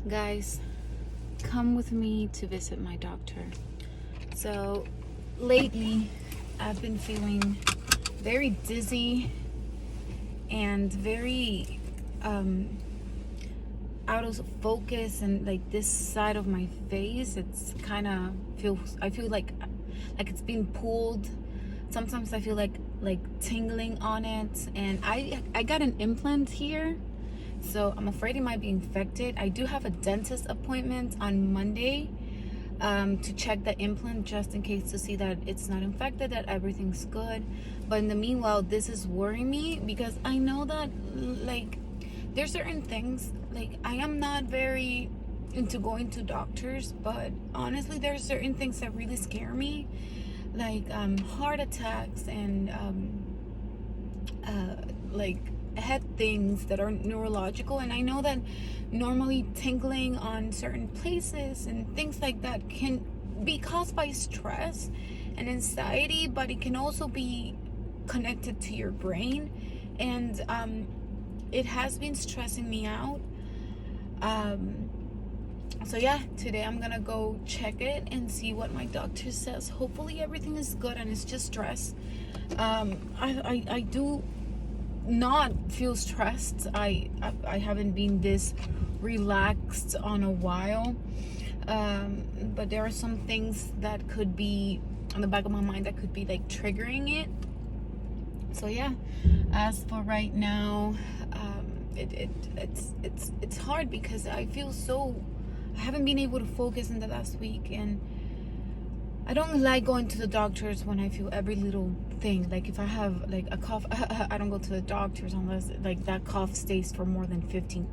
Guys, come with me to visit my doctor. So lately I've been feeling very dizzy and very out of focus, and like this side of my face, it's kind of I feel like it's being pulled. Sometimes I feel like tingling on it, and I got an implant here, so I'm afraid it might be infected. I do have a dentist appointment on Monday to check the implant, just in case, to see that it's not infected, that everything's good. But in the meanwhile, this is worrying me because I know that there's certain things, I am not very into going to doctors, but honestly there's certain things that really scare me, like heart attacks and head things that are neurological. And I know that normally tingling on certain places and things like that can be caused by stress and anxiety, but it can also be connected to your brain, and it has been stressing me out. So yeah, today I'm gonna go check it and see what my doctor says. Hopefully everything is good and it's just stress. I do not feel stressed. I haven't been this relaxed on a while, but there are some things that could be on the back of my mind that could be triggering it. So yeah, as for right now, it's hard because I haven't been able to focus in the last week, and I don't like going to the doctors when I feel every little thing. Like if I have a cough, I don't go to the doctors unless that cough stays for more than 15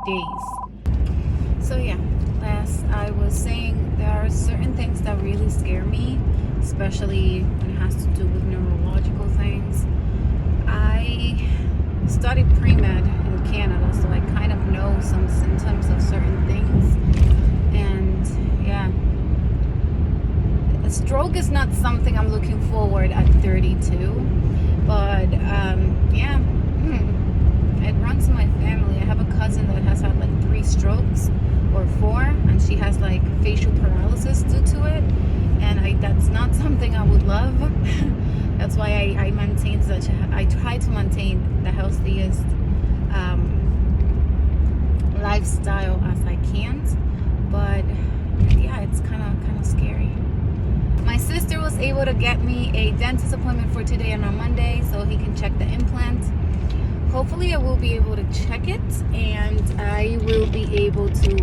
days. So yeah, as I was saying, there are certain things that really scare me, especially when it has to do with neurological things. I studied pre-med in Canada, so I kind of know some symptoms of certain things. And yeah, a stroke is not something I'm looking forward at 32, but yeah, it runs in my family. I have a cousin that has had 3 strokes or 4, and she has facial paralysis due to it, and that's not something I would love. That's why I maintain I try to maintain the healthiest lifestyle as I can. But yeah, it's kind of scary. My sister was able to get me a dentist appointment for today and on Monday, so he can check the implant. Hopefully I will be able to check it, and I will be able to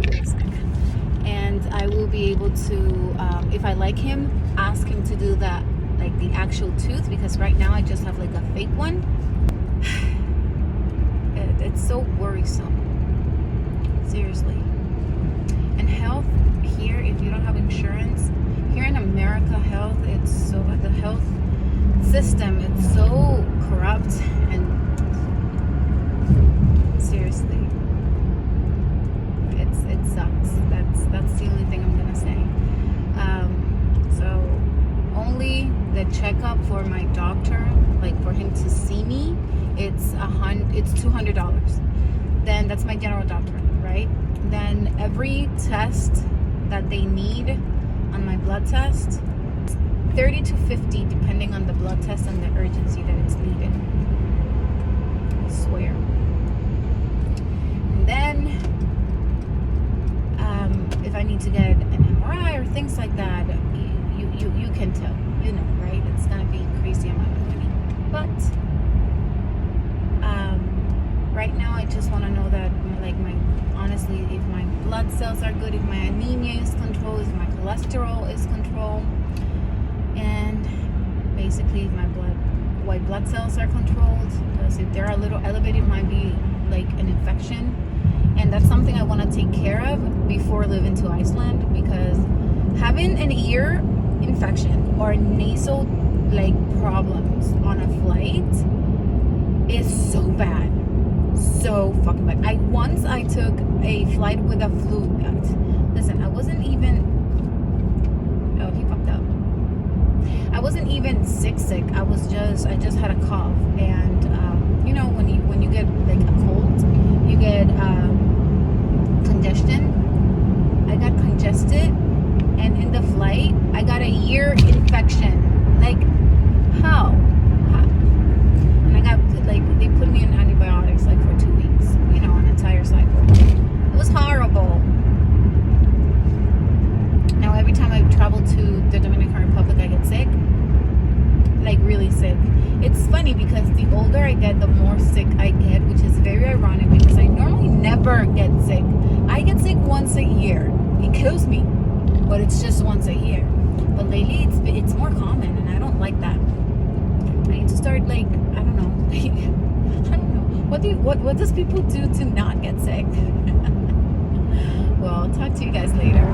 if I like him, ask him to do that, the actual tooth, because right now I just have a fake one. It's so worrisome, seriously. And health here, if you don't have insurance here in America, the health system, it's so corrupt, and seriously, it sucks. That's the only thing I'm gonna say. So only the checkup for my doctor, for him to see me, it's $200. Then that's my general doctor, right? Then every test that they need on my blood test, 30 to 50, depending on the blood test and the urgency that it's needed. I swear. And then if I need to get an MRI or things like that, you can tell, right? It's gonna be a crazy amount of money. But right now I just want to know that honestly, if my blood cells are good, if my anemia is controlled, if my cholesterol is controlled, and basically if my white blood cells are controlled, because if they're a little elevated, it might be an infection. And that's something I want to take care of before living to Iceland, because having an ear infection or nasal problems on a flight is so bad, so fucking bad. I took a flight with a flu, guys. Listen, I wasn't even I wasn't even sick. I just had a cough, and when you get a cold, you get congestion, ear infection. Like, how? And I got, like, they put me in antibiotics, like, for 2 weeks. You know, an entire cycle. It was horrible. Now, every time I travel to the Dominican Republic, I get sick. Like, really sick. It's funny because the older I get, the more sick I get, which is very ironic because I normally never get sick. I get sick once a year. It kills me, but it's just once a year. But lately, it's more common, and I don't like that. I need to start, like, I don't know. I don't know. What does people do to not get sick? Well, I'll talk to you guys later.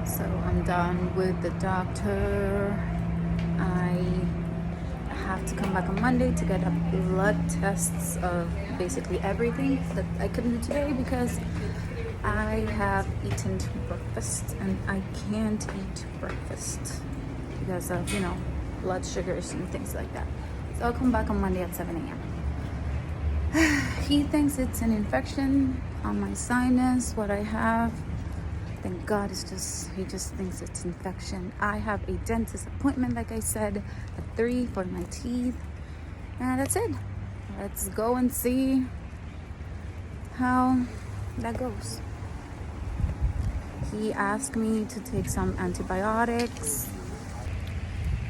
So I'm done with the doctor. I have to come back on Monday to get blood tests of basically everything that I couldn't do today because I have eaten breakfast and I can't eat breakfast because of, you know, blood sugars and things like that. So I'll come back on Monday at 7 a.m. He thinks it's an infection on my sinus, what I have. Thank God, he just thinks it's infection. I have a dentist appointment, like I said, at 3 for my teeth. And that's it. Let's go and see how that goes. He asked me to take some antibiotics.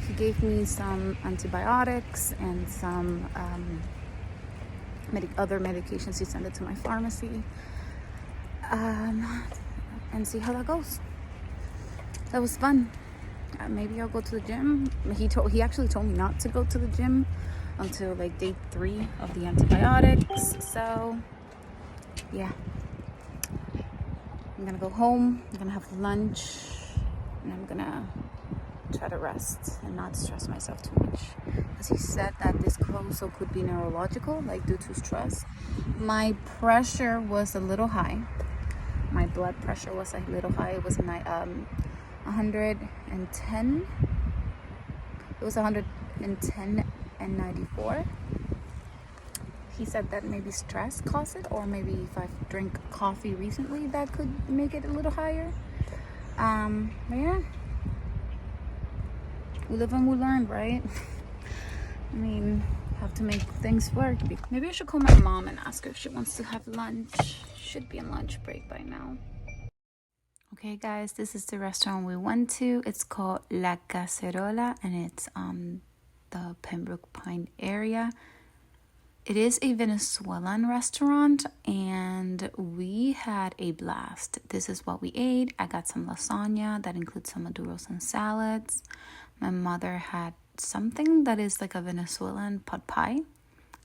He gave me some antibiotics and some other medications. He sent it to my pharmacy. And see how that goes. That was fun. Maybe I'll go to the gym. He actually told me not to go to the gym until like day 3 of the antibiotics. So yeah, I'm gonna go home. I'm gonna have lunch, and I'm gonna try to rest and not stress myself too much. Because he said that this also could be neurological, like due to stress. My pressure was a little high. My blood pressure was a little high. It was 110. It was 110 and 94. He said that maybe stress caused it, or maybe if I drink coffee recently, that could make it a little higher. But yeah, we live and we learn, right? I mean, have to make things work. Maybe I should call my mom and ask her if she wants to have lunch. Should be on lunch break by now. Okay guys, this is the restaurant we went to. It's called La Cacerola and it's the Pembroke Pines area. It is a Venezuelan restaurant and we had a blast. This is what we ate. I got some lasagna that includes some maduros and salads. My mother had something that is like a Venezuelan pot pie.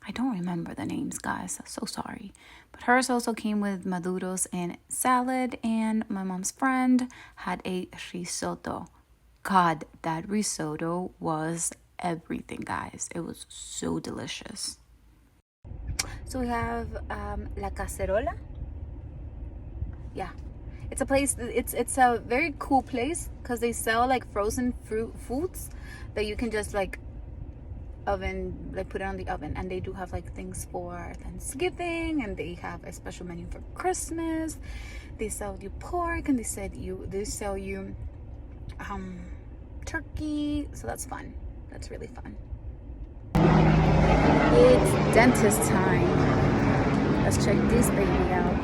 I don't remember the names, guys. I'm so sorry. But hers also came with maduros and salad. And my mom's friend had a risotto. God, that risotto was everything, guys. It was so delicious. So we have La Cacerola. Yeah. It's a place, it's a very cool place because they sell like frozen foods that you can just like oven, like put it on the oven, and they do have like things for Thanksgiving, and they have a special menu for Christmas. They sell you pork, and they sell you turkey, so that's fun. That's really fun. It's dentist time. Let's check this baby out.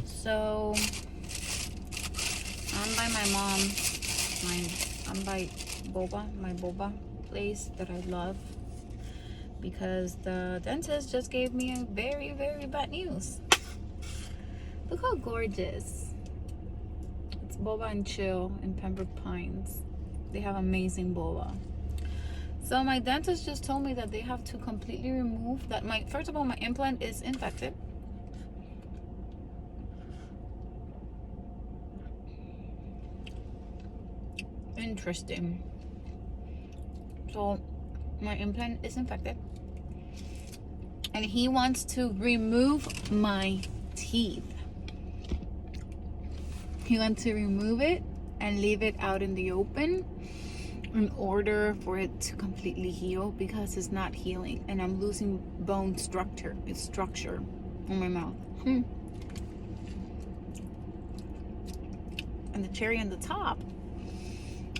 So I'm by my mom. I'm by my boba place that I love, because the dentist just gave me a very, very bad news. Look how gorgeous. It's Boba and Chill in Pembroke Pines. They have amazing boba. So my dentist just told me that they have to completely remove that. First of all, my implant is infected. Interesting. So my implant is infected, and he wants to remove my teeth. He wants to remove it and leave it out in the open, in order for it to completely heal, because it's not healing and I'm losing bone structure. It's structure in my mouth. And the cherry on the top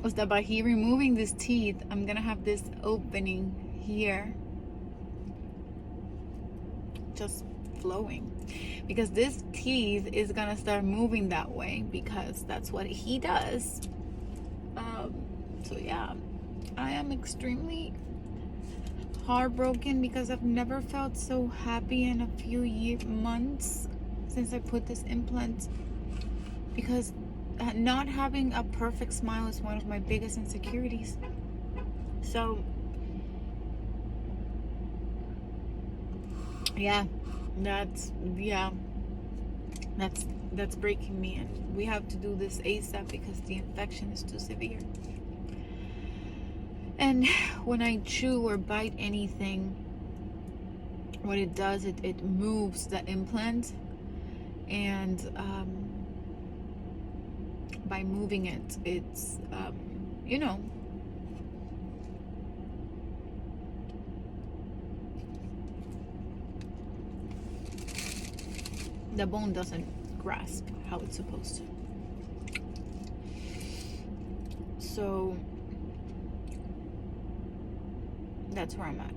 was that by he removing these teeth, I'm gonna have this opening here just flowing, because this teeth is gonna start moving that way because that's what he does. So yeah, I am extremely heartbroken because I've never felt so happy in a few months since I put this implant, because not having a perfect smile is one of my biggest insecurities. So yeah, that's breaking me, and we have to do this ASAP because the infection is too severe. And when I chew or bite anything, what it does, it moves the implant, and by moving it, it's you know, the bone doesn't grasp how it's supposed to. So that's where I'm at.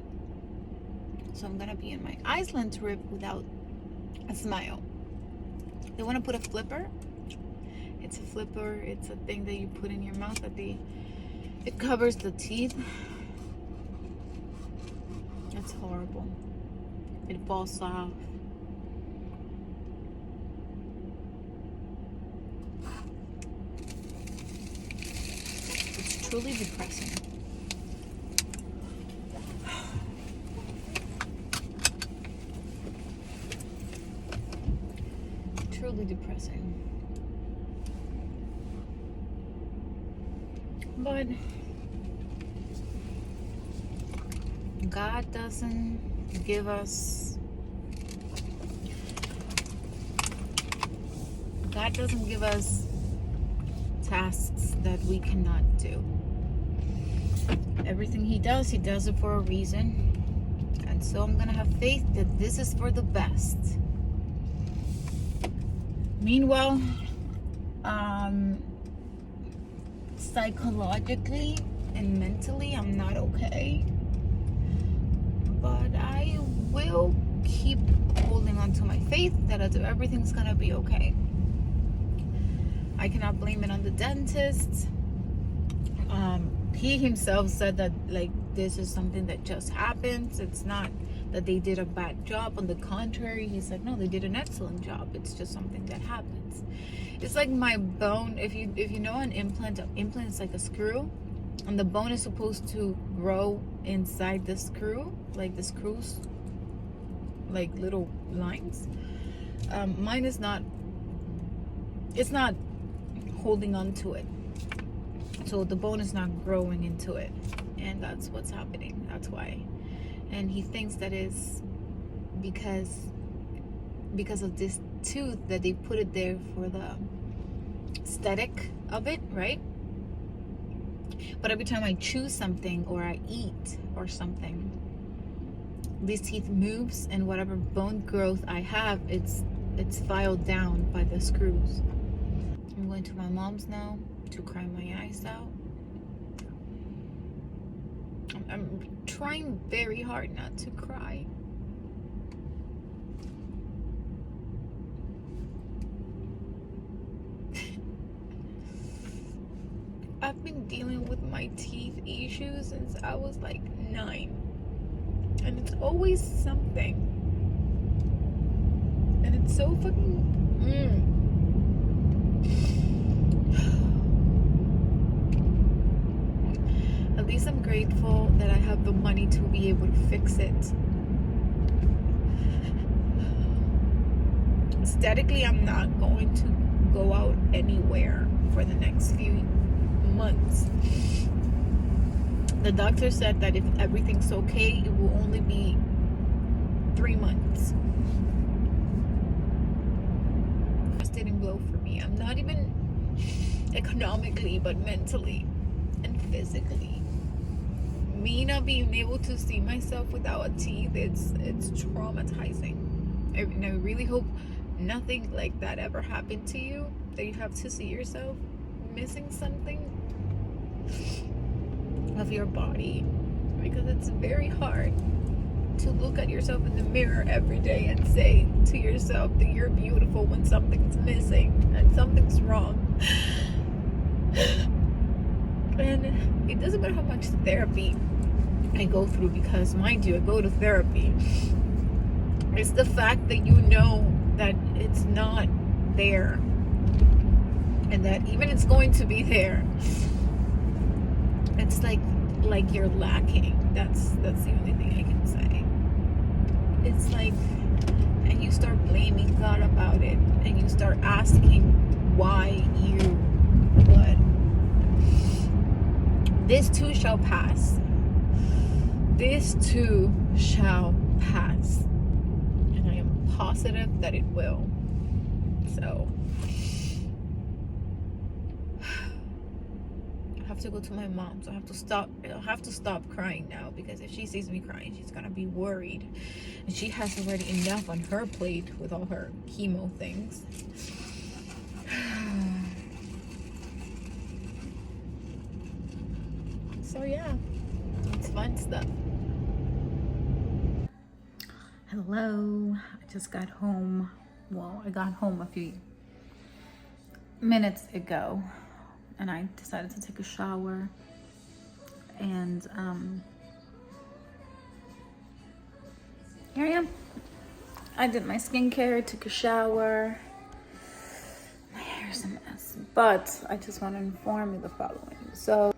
So I'm gonna be in my Iceland trip without a smile. They want to put a flipper. It's a flipper. It's a thing that you put in your mouth that it covers the teeth. It's horrible. It falls off. It's truly depressing. Truly depressing. But God doesn't give us tasks that we cannot do. Everything he does it for a reason. And so I'm gonna have faith that this is for the best. Meanwhile, psychologically and mentally, I'm not okay. But I will keep holding on to my faith that everything's gonna be okay. I cannot blame it on the dentist. He himself said that, like, this is something that just happens. It's not that they did a bad job. On the contrary, he said, no, they did an excellent job. It's just something that happens. It's like my bone. If you know an implant is like a screw, and the bone is supposed to grow inside the screw, like the screws, like little lines. Mine is not. It's not holding on to it. So the bone is not growing into it, and that's what's happening. That's why. And he thinks that is because of this tooth, that they put it there for the aesthetic of it, right? But every time I chew something or I eat or something, these teeth moves, and whatever bone growth I have, it's filed down by the screws. I'm going to my mom's now to cry my eyes out. I'm trying very hard not to cry. I've been dealing with my teeth issues since I was like 9. And it's always something. And it's so fucking... At least I'm grateful that I have the money to be able to fix it. Aesthetically, I'm not going to go out anywhere for the next few months. The doctor said that if everything's okay, it will only be 3 months. Devastating blow for me. I'm not even economically, but mentally and physically. Me not being able to see myself without teeth, it's traumatizing. And I really hope nothing like that ever happened to you, that you have to see yourself missing something of your body, because it's very hard to look at yourself in the mirror every day and say to yourself that you're beautiful when something's missing and something's wrong. And it doesn't matter how much therapy I go through, because mind you, I go to therapy. It's the fact that you know that it's not there, and that even it's going to be there, it's like you're lacking. That's the only thing I can say. It's like, and you start blaming God about it, and you start asking why you. But this too shall pass. This too shall pass, and I am positive that it will. So I have to go to my mom, so I have to stop crying now, because if she sees me crying, she's gonna be worried, and she has already enough on her plate with all her chemo things. So yeah, it's fun stuff. Hello, I just got home. Well, I got home a few minutes ago, and I decided to take a shower, and here I am. I did my skincare, took a shower. My hair's a mess, but I just want to inform you the following. So,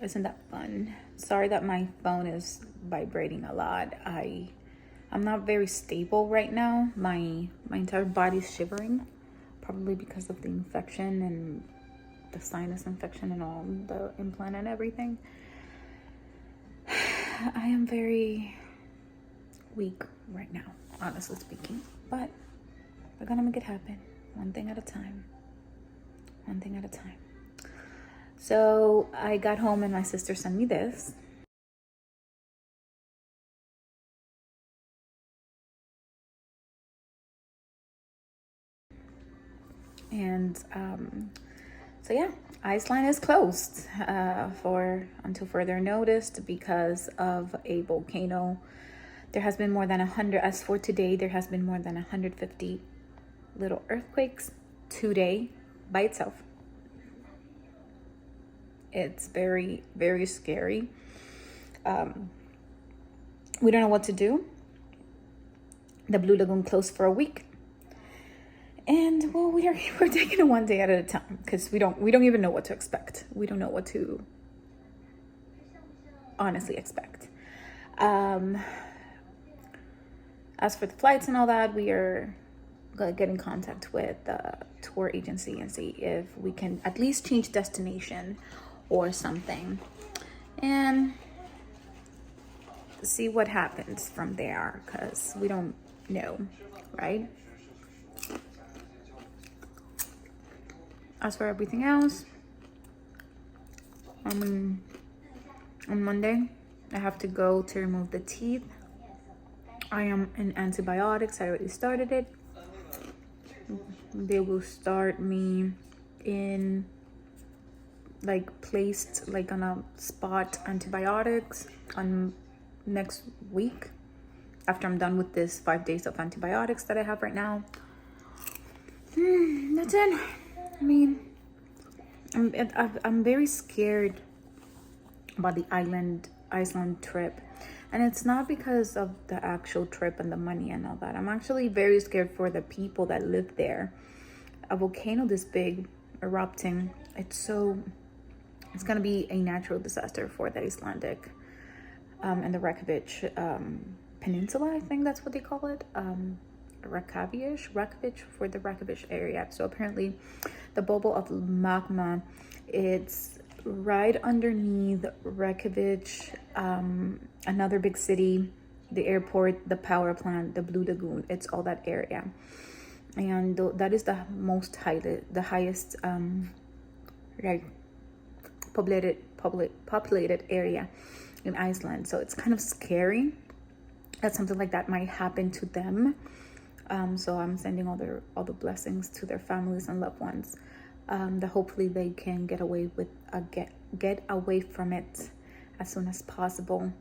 isn't that fun? Sorry that my phone is vibrating a lot. I'm not very stable right now. My entire body's shivering, probably because of the infection and the sinus infection and all the implant and everything. I am very weak right now, honestly speaking, but we're gonna make it happen, one thing at a time. So I got home and my sister sent me this. And so yeah, Iceland is closed until further notice because of a volcano. There has been more than 100, as for today, there has been more than 150 little earthquakes today by itself. It's very, very scary. We don't know what to do. The Blue Lagoon closed for a week. And well, we're taking it one day at a time, because we don't even know what to expect. We don't know what to honestly expect. As for the flights and all that, we are gonna get in contact with the tour agency and see if we can at least change destination or something, and see what happens from there, because we don't know, right? As for everything else, on Monday, I have to go to remove the teeth. I am in antibiotics. I already started it. They will start me in placed on a spot antibiotics on next week, after I'm done with this 5 days of antibiotics that I have right now. That's it. I mean, I'm very scared about the Iceland trip, and it's not because of the actual trip and the money and all that. I'm actually very scared for the people that live there. A volcano this big erupting, it's gonna be a natural disaster for the Icelandic and the Reykjavik Peninsula, I think that's what they call it. Reykjavik for the Reykjavik area. So apparently the bubble of magma, it's right underneath Reykjavik, another big city, the airport, the power plant, the Blue Lagoon. It's all that area, and that is the highest populated area in Iceland. So it's kind of scary that something like that might happen to them. So I'm sending all the blessings to their families and loved ones. That hopefully they can get away from it as soon as possible.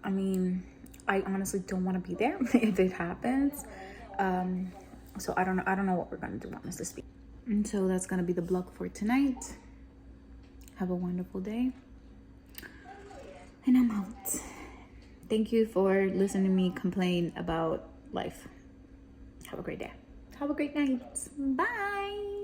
I mean, I honestly don't want to be there if it happens. So I don't know what we're gonna do, honestly speaking. And so that's gonna be the vlog for tonight. Have a wonderful day, and I'm out. Thank you for listening to me complain about life. Have a great day. Have a great night. Bye.